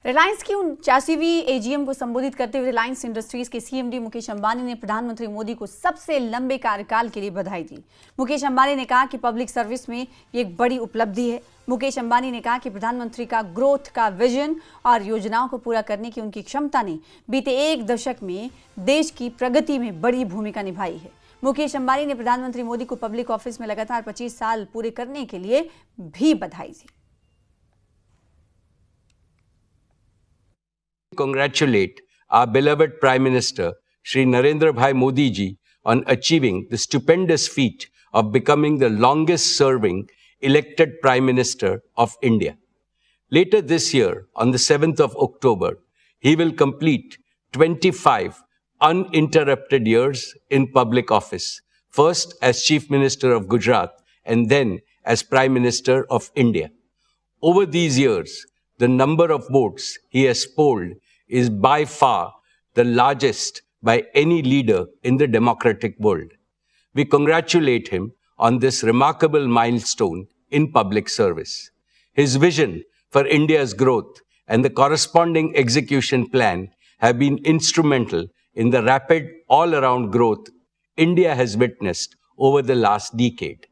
रिलायंस की 49वीं एजीएम को संबोधित करते हुए रिलायंस इंडस्ट्रीज के सीएमडी मुकेश अंबानी ने प्रधानमंत्री मोदी को सबसे लंबे कार्यकाल के लिए बधाई दी। मुकेश अंबानी ने कहा कि पब्लिक सर्विस में ये एक बड़ी उपलब्धि है। मुकेश अंबानी ने कहा कि प्रधानमंत्री का ग्रोथ का विजन और योजनाओं को पूरा करने की उनकी क्षमता ने बीते एक दशक में देश की प्रगति में बड़ी भूमिका निभाई है। मुकेश अंबानी ने प्रधानमंत्री मोदी को पब्लिक ऑफिस में लगातार 25 साल पूरे करने के लिए भी बधाई दी। Congratulate our beloved Prime Minister, Shri Narendra Bhai Modi ji, on achieving the stupendous feat of becoming the longest serving elected Prime Minister of India. Later this year, on the 7th of October, he will complete 25 uninterrupted years in public office, first as Chief Minister of Gujarat and then as Prime Minister of India. Over these years, the number of votes he has polled is by far the largest by any leader in the democratic world. We congratulate him on this remarkable milestone in public service. His vision for India's growth and the corresponding execution plan have been instrumental in the rapid all-around growth India has witnessed over the last decade.